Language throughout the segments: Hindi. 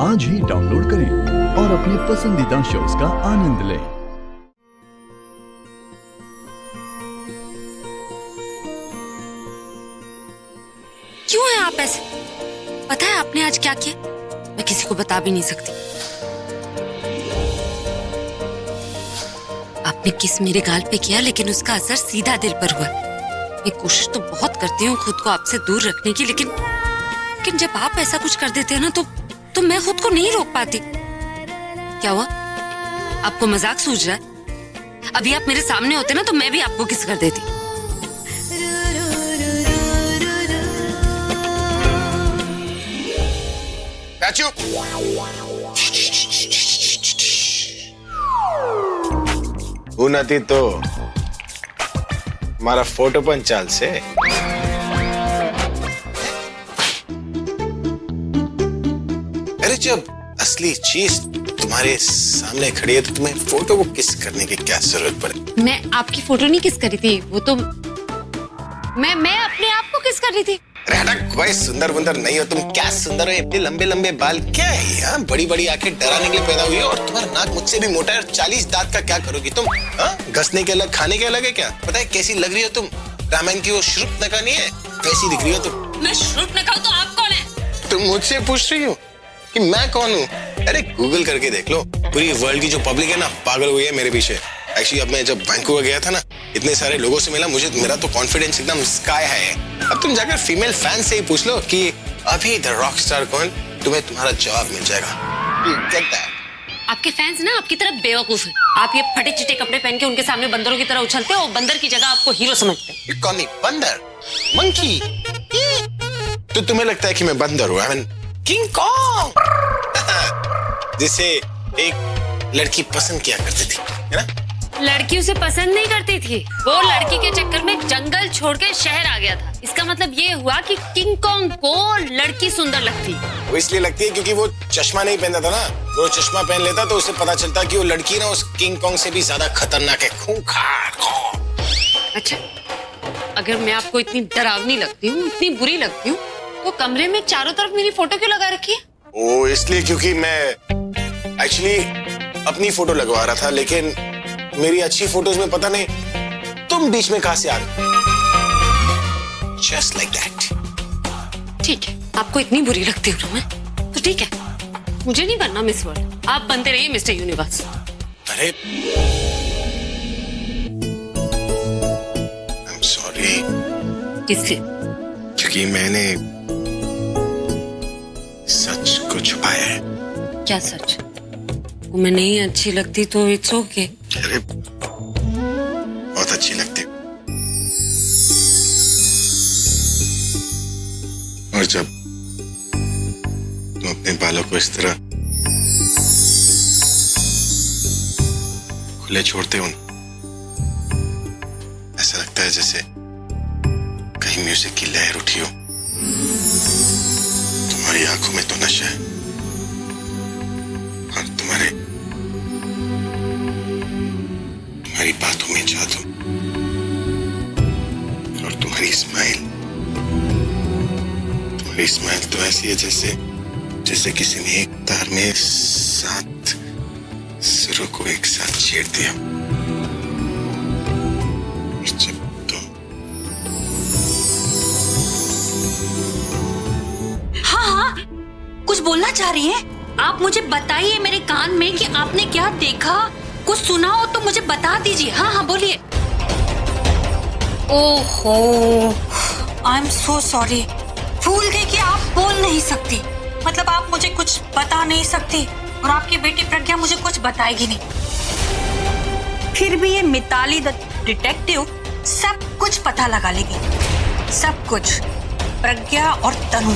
आज ही डाउनलोड करें और अपने पसंदीदा शोज का आनंद लें। क्यों है आप ऐसे? पता है आपने आज क्या किया? मैं किसी को बता भी नहीं सकती। आपने किस मेरे गाल पे किया, लेकिन उसका असर सीधा दिल पर हुआ। मैं कोशिश तो बहुत करती हूँ खुद को आपसे दूर रखने की, लेकिन जब आप ऐसा कुछ कर देते हैं ना तो मैं खुद को नहीं रोक पाती। क्या हुआ? आपको मजाक सूझ रहा है? अभी आप मेरे सामने होते ना तो मैं भी आपको किस कर देती। उन्नति तो हमारा फोटो पंचाल से अरे जब असली चीज तुम्हारे सामने खड़ी है तो तुम्हें फोटो को किस करने की क्या जरूरत पड़े? मैं आपकी फोटो नहीं किस करी थी, वो तो मैं अपने आप को किस कर रही थी। कोई सुंदर बुंदर नहीं हो तुम। क्या सुंदर हो, इतने लंबे लंबे बाल, क्या है यहाँ बड़ी बड़ी आंखें डराने के लिए पैदा हुई है, और तुम्हारा नाक मुझसे भी मोटा है। 40 दांत का क्या करोगी तुम? घसने के अलग खाने के अलग है क्या? पता है कैसी लग रही हो तुम? रामायण की वो शूर्पणखा नहीं है, वैसी दिख रही हो तुम। मैं शूर्पणखा हूं तो आप कौन है? तुम मुझसे पूछ रही हो कि मैं कौन हूँ? अरे गूगल करके देख लो, पूरी वर्ल्ड की जो पब्लिक है ना पागल हुई है मेरे पीछे। एक्चुअली अब मैं जब बैंकॉक गया था ना, इतने सारे लोगों से मिला, मेरा तो कॉन्फिडेंस एकदम स्काई हाई है। अब तुम जाकर फीमेल फैन से ही पूछ लो कि अभी द रॉक स्टार कौन, तुम्हें तुम्हारा जवाब मिल जाएगा। आपके फैंस ना आपकी तरह बेवकूफ हैं। आप ये फटे चिटे कपड़े पहन के उनके सामने बंदरों की तरह उछलते हो और बंदर की जगह आपको हीरो समझते हैं। कौन? नहीं बंदर, मंकी। तो तुम्हें लगता है कि मैं बंदर हूँ? आई मीन किंग कॉन्ग, जिसे एक लड़की पसंद किया करती थी, है ना? लड़की उसे पसंद नहीं करती थी, वो लड़की के चक्कर में जंगल छोड़ के शहर आ गया था। इसका मतलब ये हुआ कि किंग कॉन्ग को लड़की सुंदर लगती। वो इसलिए लगती है क्योंकि वो चश्मा नहीं पहनता था ना। वो चश्मा पहन लेता तो उसे पता चलता कि वो लड़की ना उस किंग कॉन्ग से भी ज्यादा खतरनाक है, खूंखार। अच्छा, अगर मैं आपको इतनी डरावनी लगती हूँ, इतनी बुरी लगती हूँ, तो कमरे में चारों तरफ मेरी फोटो क्यों लगा रखी है? वो इसलिए क्योंकि मैं एक्चुअली अपनी फोटो लगवा रहा था, लेकिन मेरी अच्छी फोटोज में पता नहीं तुम बीच में कहां से आ गए। Just like that. ठीक है, आपको इतनी बुरी लगती हूँ ना मैं, तो ठीक है, मुझे नहीं बनना मिस वर्ल्ड, आप बनते रहिए मिस्टर यूनिवर्स। अरे I'm sorry। किससे? क्योंकि मैंने सच को छुपाया है। क्या सच? वो मैं नहीं अच्छी लगती तो इट्स ओके। अरे बहुत अच्छी लगती। और जब तुम अपने बालों को इस तरह खुले छोड़ते हो, ऐसा लगता है जैसे कहीं म्यूजिक की लहर उठी हो। तुम्हारी आंखों में तो नशा है और तुम्हारी बातों में जादू, और तुम्हारी स्माइल तो ऐसी है जैसे किसी ने एक तार में 7 सुरों को एक साथ छेड़ दिया। जब तुम हाँ, कुछ बोलना चाह रही हैं? आप मुझे बताइए मेरे कान में कि आपने क्या देखा। कुछ सुना हो तो मुझे बता दीजिए। हाँ बोलिए। ओहो, आई एम सो सॉरी। भूल गई कि आप बोल नहीं सकती, मतलब आप मुझे कुछ बता नहीं सकती, और आपकी बेटी प्रज्ञा मुझे कुछ बताएगी नहीं। फिर भी ये मिताली द डिटेक्टिव सब कुछ पता लगा लेगी, सब कुछ। प्रज्ञा और तनु,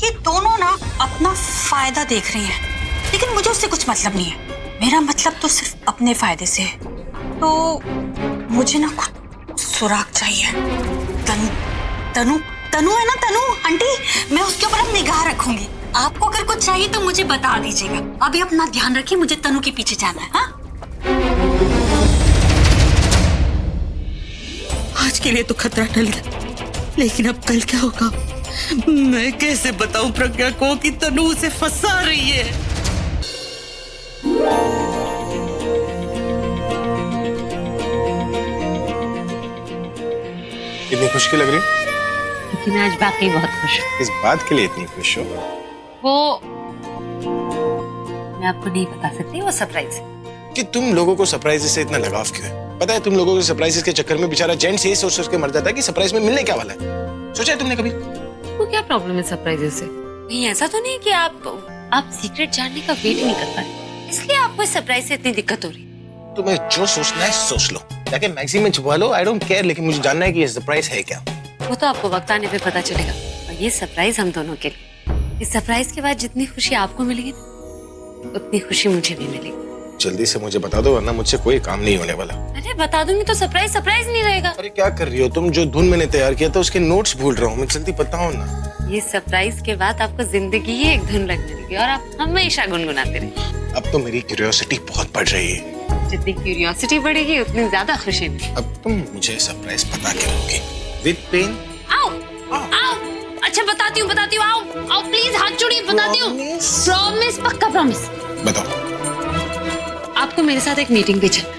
ये दोनों ना अपना फायदा देख रही हैं, लेकिन मुझे उससे कुछ मतलब नहीं है। मेरा मतलब तो सिर्फ अपने फायदे से है। तो मुझे ना खुद सुराग चाहिए। तनु तनु तनु है ना, तनु आंटी, मैं उसके ऊपर निगाह रखूंगी। आपको अगर कुछ चाहिए तो मुझे बता दीजिएगा। अभी अपना ध्यान रखिए, मुझे तनु के पीछे जाना है। हाँ, आज के लिए तो खतरा टल गया, लेकिन अब कल क्या होगा मैं कैसे बताऊं प्रज्ञा को कि तनु उसे फंसा रही है। इतनी खुश क्यों लग रही है? क्योंकि मैं आज वाकई बहुत खुश हूँ। इस बात के लिए इतनी खुश हो? वो मैं आपको नहीं बता सकती, वो सरप्राइज है। कि तुम लोगों को सरप्राइज से इतना लगाव क्यों है? पता है तुम लोगों के सरप्राइज के चक्कर में बेचारा जेंट्स ये सोच के मर जाता है कि सरप्राइज में मिलने क्या वाला है। सोचा है तुमने कभी? वो क्या प्रॉब्लम है सरप्राइज से? कहीं ऐसा तो नहीं कि आप सीक्रेट जानने का वेट नहीं कर पा रहे, इसलिए आपको इस सरप्राइज से इतनी दिक्कत हो रही है? तुम्हें जो सोचना है सोच लो, जाके मैगजीन में छुपा लो, आई डोंट केयर, लेकिन मुझे जानना है कि ये सरप्राइज है क्या। वो तो आपको वक्त आने पे पता चलेगा। और ये सरप्राइज हम दोनों के लिए। इस सरप्राइज के बाद जितनी खुशी आपको मिलेगी उतनी खुशी मुझे भी मिलेगी। जल्दी से मुझे बता दो, वरना मुझसे कोई काम नहीं होने वाला। अरे बता दूंगी तो सरप्राइज नहीं रहेगा। अरे क्या कर रही हो तुम? जो धुन मैंने तैयार किया था उसके नोट्स भूल रहा हूँ मैं, जल्दी बताओ ना। ये सरप्राइज के बाद आपको जिंदगी ही एक धुन लगने लगी और आप हमेशा गुनगुनाते रहे। अब तो मेरी क्यूरियोसिटी बहुत बढ़ रही है। जितनी क्यूरियोसिटी बढ़ेगी उतनी ज्यादा खुशी मिलेगी। अब तुम मुझे सरप्राइज बता के रहोगी विद पेन? आओ आओ, अच्छा बताती हूँ आओ आओ प्लीज, हाथ जोड़िए, बताती हूँ। प्रॉमिस, पक्का प्रॉमिस। बताओ। आपको मेरे साथ एक मीटिंग पे चलना।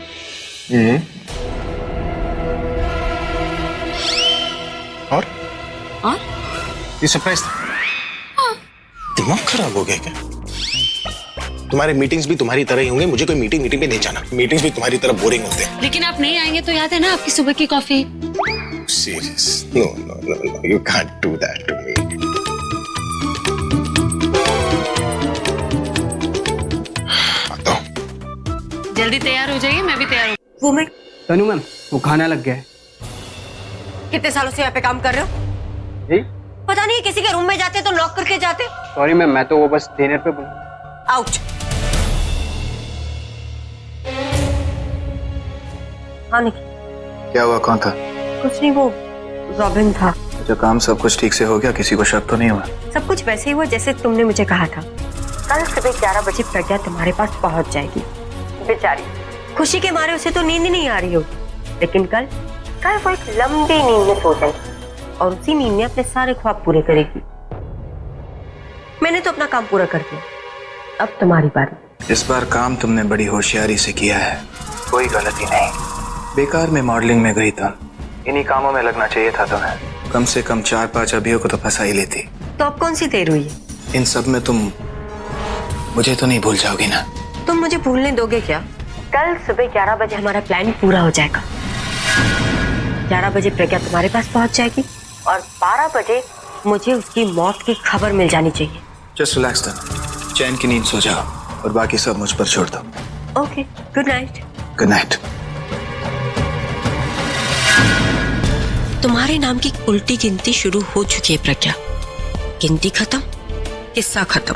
और और ये सरप्राइज था? हाँ। दिमाग खराब हो गया क्या? तुम्हारे मीटिंग्स भी तुम्हारी तरह ही होंगे, मुझे कोई मीटिंग पे नहीं जाना। मीटिंग्स भी तुम्हारी तरह बोरिंग होते हैं। लेकिन आप नहीं आएंगे तो याद है ना आपकी सुबह की coffee? Serious? No, you can't do that to me. आता हूँ। जल्दी तैयार हो जाइए, मैं भी तैयार हूँ। वो मैं तनु मैम, वो खाना लग गया है। कितने सालों से यहाँ पे काम कर रहे हो? जी? पता नहीं किसी के रूम में जाते तो लॉक करके जाते। सॉरी मैम, मैं तो वो बस डिनर पे बोला। आउट। हाँ निखिल। क्या हुआ? कौन था? कुछ नहीं, वो रॉबिन था। जो काम सब कुछ ठीक से हो गया, किसी को शक तो नहीं हुआ? सब कुछ वैसे ही हुआ जैसे तुमने मुझे कहा था। कल सुबह 11 बजे प्रज्ञा तुम्हारे पास पहुंच जाएगी। बेचारी खुशी के मारे उसे तो नींद ही नहीं आ रही होगी, लेकिन कल वो एक लंबी नींद में सो जाएगी और उसी नींद में अपने सारे ख्वाब पूरे करेगी। मैंने तो अपना काम पूरा कर दिया, अब तुम्हारी बारी। इस बार काम तुमने बड़ी होशियारी से किया है, कोई गलती नहीं। बेकार में मॉडलिंग में गई तुम, इन्हीं कामों में लगना चाहिए था तुम्हें। कम से कम 4-5 अभियों को तो फंसा ही लेती। तो अब कौन सी देर हुई है? इन सब में तुम मुझे तो नहीं भूल जाओगी ना? तुम मुझे भूलने दोगे क्या? कल सुबह 11 बजे हमारा प्लान पूरा हो जाएगा। 11 बजे प्रज्ञा तुम्हारे पास पहुंच जाएगी और 12 बजे मुझे उसकी मौत की खबर मिल जानी चाहिए। जस्ट रिलैक्स तुम, चैन की नींद सो जाओ और बाकी सब मुझ पर छोड़ दो। Okay, good night. Good night. तुम्हारे नाम की उल्टी गिनती शुरू हो चुकी है प्रज्ञा। गिनती खत्म, किस्सा खत्म।